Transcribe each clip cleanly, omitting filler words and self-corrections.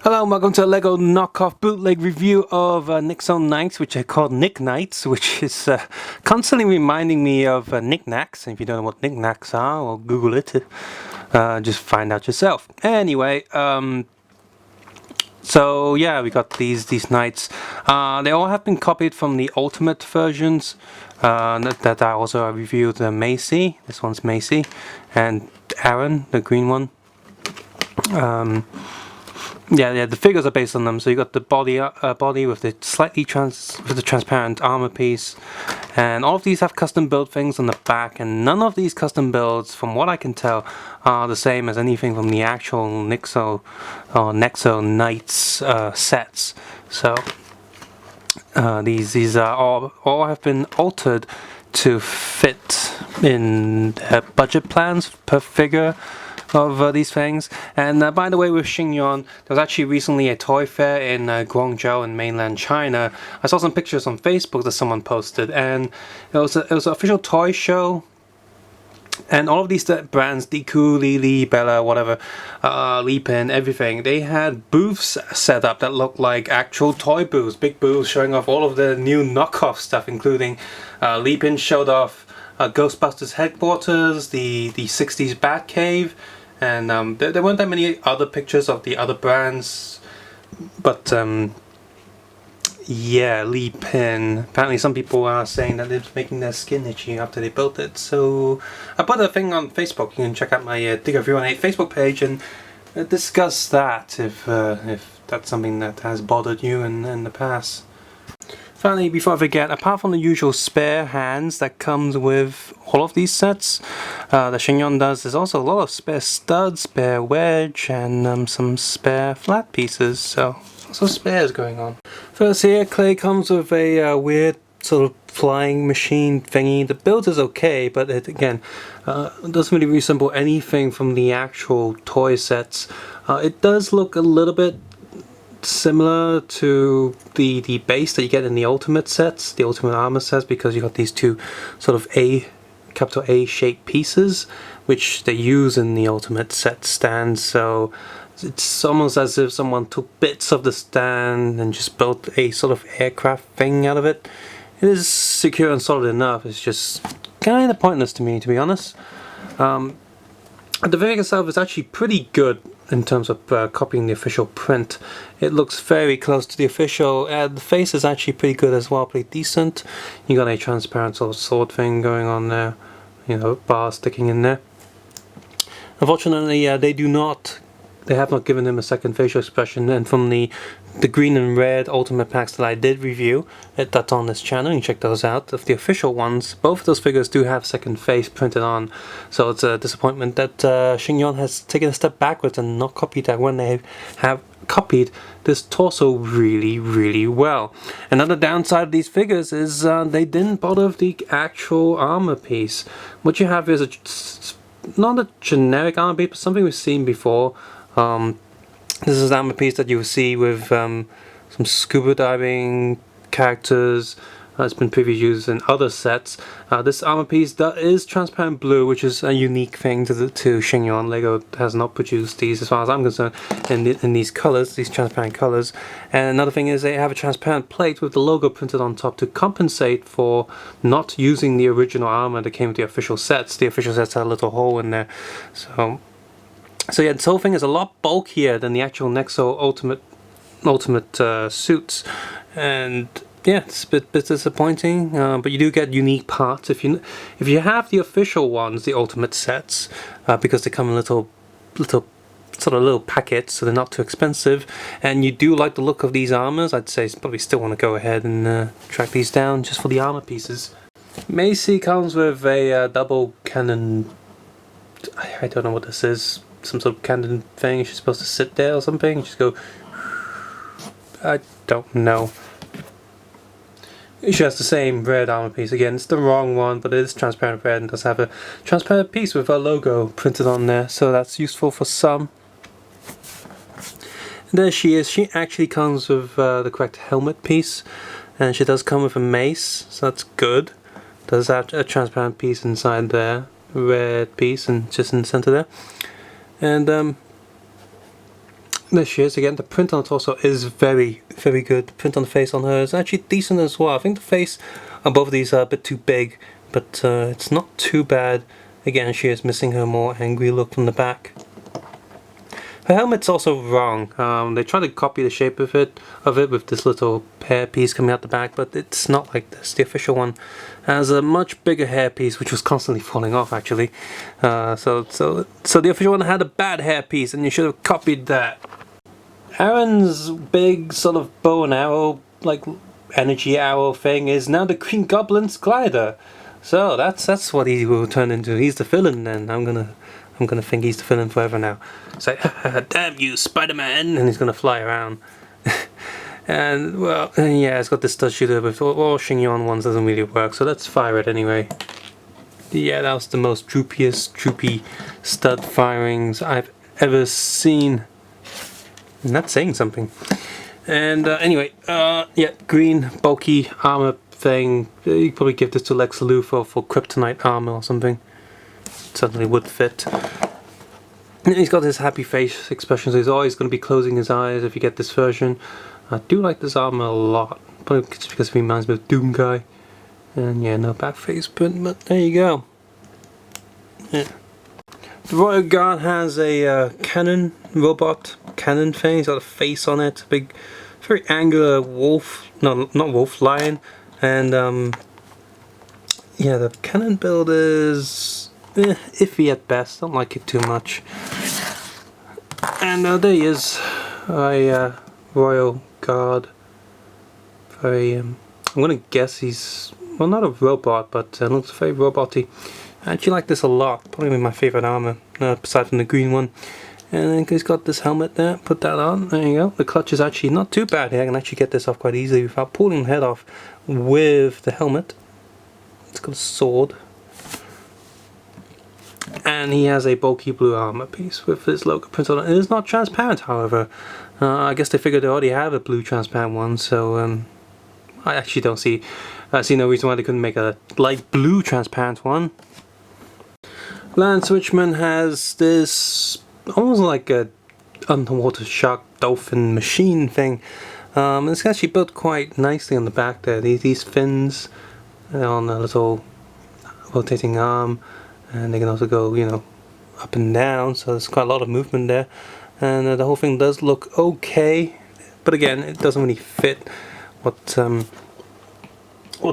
Hello and welcome to a LEGO knockoff bootleg review of Nexo Knights, which I call Nick Knights, which is constantly reminding me of knickknacks. And if you don't know what knickknacks are, well, Google it. Just find out yourself. Anyway, so yeah, we got these knights. They all have been copied from the ultimate versions that I also reviewed. Macy, this one's Macy, and Aaron, the green one. Yeah, the figures are based on them. So you got the body with the transparent armor piece, and all of these have custom built things on the back. And none of these custom builds, from what I can tell, are the same as anything from the actual Nexo or Nexo Knights sets. So these are all have been altered to fit in budget plans per figure of these things. And by the way, with Yuan, there was actually recently a toy fair in Guangzhou in mainland China. I saw some pictures on Facebook that someone posted, and it was an official toy show. And all of these brands, Deku, Lili, Bella, whatever, Lipin, everything, they had booths set up that looked like actual toy booths, big booths showing off all of the new knockoff stuff, including Lipin showed off Ghostbusters headquarters, the 60s Batcave, and there weren't that many other pictures of the other brands, but yeah, Lipin. Apparently some people are saying that it's making their skin itchy after they built it, so I put a thing on Facebook. You can check out my Digger 318 Facebook page and discuss that if that's something that has bothered you in the past. Finally, before I forget, apart from the usual spare hands that comes with all of these sets, the Sheung does, there's also a lot of spare studs, spare wedge, and some spare flat pieces, so lots of spares going on. First here, Clay comes with a weird sort of flying machine thingy. The build is okay, but it again doesn't really resemble anything from the actual toy sets. It does look a little bit similar to the base that you get in the ultimate sets, the ultimate armor sets, because you got these two sort of capital A shaped pieces which they use in the ultimate set stand. So it's almost as if someone took bits of the stand and just built a sort of aircraft thing out of it. It is secure and solid enough, it's just kind of pointless to me, to be honest. The figure itself is actually pretty good in terms of copying the official print. It looks very close to the official, and the face is actually pretty good as well, pretty decent. You got a transparent sort of sword thing going on there, you know, bar sticking in there. Unfortunately, they have not given him a second facial expression, and from the green and red ultimate packs that I did review, that's on this channel, you can check those out. Of the official ones, both of those figures do have second face printed on, so it's a disappointment that Sheung has taken a step backwards and not copied that when they have copied this torso really well. Another downside of these figures is they didn't bother with the actual armor piece. What you have is not a generic armor piece, but something we've seen before. This is an armor piece that you will see with some scuba diving characters. It's been previously used in other sets. This armor piece is transparent blue, which is a unique thing to Sheung. LEGO has not produced these, as far as I'm concerned, in these colors, these transparent colors. And another thing is they have a transparent plate with the logo printed on top to compensate for not using the original armor that came with the official sets. The official sets had a little hole in there, so yeah, this whole thing is a lot bulkier than the actual Nexo ultimate suits, and yeah, it's a bit disappointing. But you do get unique parts if you have the official ones, the ultimate sets, because they come in little packets, so they're not too expensive. And you do like the look of these armors, I'd say probably still want to go ahead and track these down just for the armor pieces. Macy comes with a double cannon. I don't know what this is. Some sort of cannon thing. She's supposed to sit there or something. Just go. I don't know. She has the same red armor piece again. It's the wrong one, but it is transparent red and does have a transparent piece with her logo printed on there, so that's useful for some. And there she is. She actually comes with the correct helmet piece, and she does come with a mace, so that's good. Does have a transparent piece inside there, red piece, and just in the center there. And There she is again. The print on the torso is very, very good. The print on the face on her is actually decent as well. I think the face on both of these are a bit too big, but it's not too bad. Again, she is missing her more angry look from the back. Her helmet's also wrong. They try to copy the shape of it with this little hair piece coming out the back, but it's not like this. The official one has a much bigger hair piece, which was constantly falling off actually. So the official one had a bad hair piece, and you should have copied that. Aaron's big sort of bow and arrow, like energy arrow thing, is now the Green Goblin's glider. So that's what he will turn into. He's the villain then. I'm gonna think he's the villain forever now. It's like, damn you, Spider-Man, and he's gonna fly around. And well, yeah, it's got this stud shooter, but all Sheung ones doesn't really work. So let's fire it anyway. Yeah, that was the most droopy stud firings I've ever seen. And that's saying something. And anyway, yeah, green bulky armor thing. You probably give this to Lex Luthor for kryptonite armor or something. Certainly would fit. And he's got his happy face expression, so he's always going to be closing his eyes if you get this version. I do like this armor a lot, probably just because it reminds me of Doom Guy. And yeah, no back face print, but there you go. Yeah. The Royal Guard has a cannon, robot cannon thing. He's got a face on it, a big, very angular wolf, no, not wolf, lion. And yeah, the cannon build is iffy at best, don't like it too much. And there he is, a Royal Guard. Very, I'm gonna guess he's, well, not a robot, but looks very robot-y. I actually like this a lot, probably my favourite armour, aside from the green one. And then he's got this helmet there, put that on, there you go. The clutch is actually not too bad here, I can actually get this off quite easily without pulling the head off with the helmet. It's got a sword. And he has a bulky blue armor piece with his logo printed on it. It is not transparent, however. I guess they figured they already have a blue transparent one, so I actually don't see no reason why they couldn't make a light blue transparent one. Lance Richmond has this almost like a underwater shark dolphin machine thing. It's actually built quite nicely on the back there. These fins on a little rotating arm. And they can also go, you know, up and down, so there's quite a lot of movement there. And the whole thing does look okay, but again, it doesn't really fit what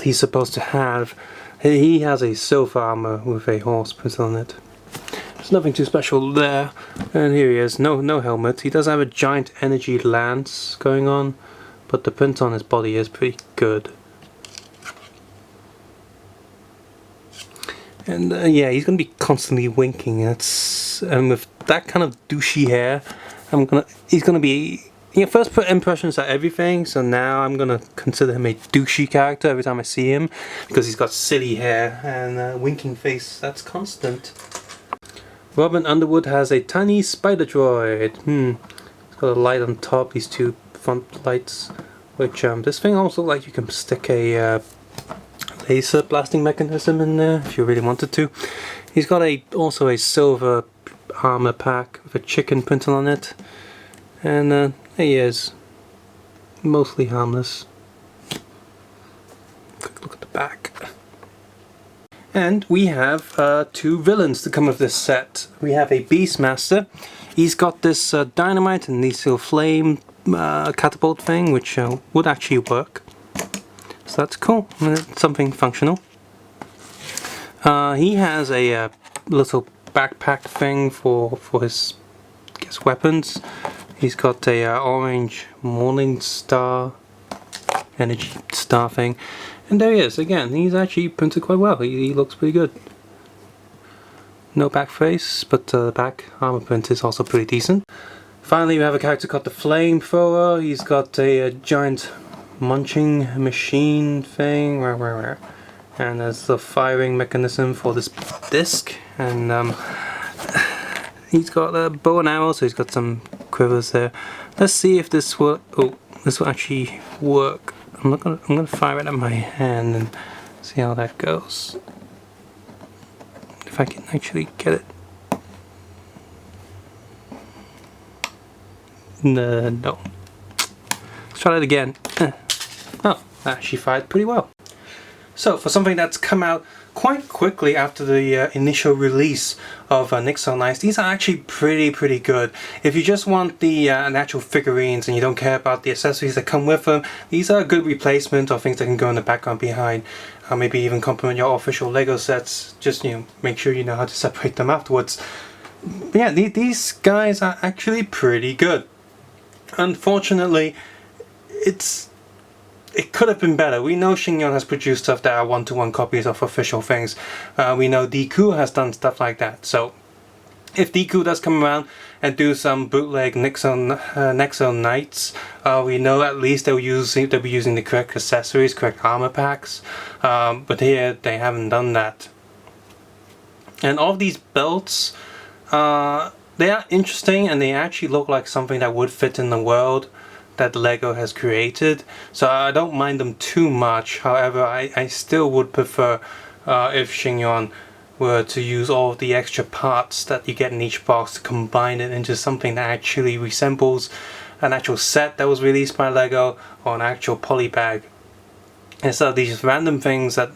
he's supposed to have. He has a silver armor with a horse printed on it. There's nothing too special there. And here he is, no helmet. He does have a giant energy lance going on, but the print on his body is pretty good. And yeah, he's gonna be constantly winking. And with that kind of douchey hair, he's gonna be, you know, first impressions are everything. So now I'm gonna consider him a douchey character every time I see him, because he's got silly hair and winking face. That's constant. Robin Underwood has a tiny spider droid. It's got a light on top. These two front lights, which this thing also looks like you can stick a laser blasting mechanism in there if you really wanted to. He's got also a silver armor pack with a chicken printed on it, and there he is, mostly harmless. Quick look at the back. And we have two villains to come with this set. We have a Beastmaster. He's got this dynamite and these little flame catapult thing, which would actually work. So that's cool, it's something functional. He has a little backpack thing for his, I guess, weapons. He's got a orange morning star, energy star thing. And there he is, again, he's actually printed quite well, he looks pretty good. No back face, but the back armor print is also pretty decent. Finally, we have a character called the Flamethrower. He's got a giant munching machine thing, and there's the firing mechanism for this disc, and he's got a bow and arrow, so he's got some quivers there. Let's see if this will actually work. I'm gonna fire it at my hand and see how that goes, if I can actually get it. No. Let's try that again. Oh, that actually fired pretty well. So for something that's come out quite quickly after the initial release of Nexo knives, these are actually pretty good. If you just want the actual figurines and you don't care about the accessories that come with them, these are a good replacement of things that can go in the background behind. Maybe even complement your official Lego sets. Just, you know, make sure you know how to separate them afterwards. But yeah, these guys are actually pretty good. Unfortunately, it could have been better. We know Sheung has produced stuff that are one-to-one copies of official things. We know Deku has done stuff like that. So if Deku does come around and do some bootleg Nexo Knights, we know at least they'll be using the correct accessories, correct armor packs. But here they haven't done that. And all of these belts, they are interesting and they actually look like something that would fit in the world that Lego has created, so I don't mind them too much. However, I still would prefer if Sheung were to use all of the extra parts that you get in each box to combine it into something that actually resembles an actual set that was released by Lego or an actual poly bag, instead of these random things that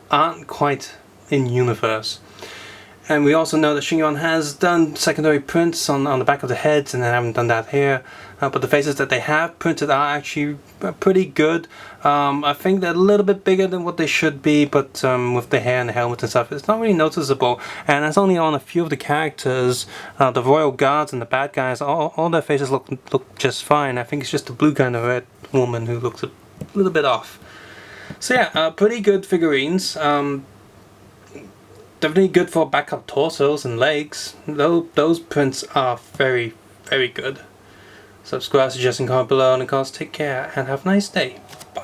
aren't quite in universe. And we also know that Sheung has done secondary prints on the back of the heads, and they haven't done that here. But the faces that they have printed are actually pretty good. I think they're a little bit bigger than what they should be, but with the hair and the helmet and stuff, it's not really noticeable. And it's only on a few of the characters. The royal guards and the bad guys, all their faces look just fine. I think it's just the blue guy and the red woman who looks a little bit off. So yeah, pretty good figurines. Definitely good for backup torsos and legs. Those prints are very good. Subscribe, suggesting comment below, and of course take care and have a nice day. Bye.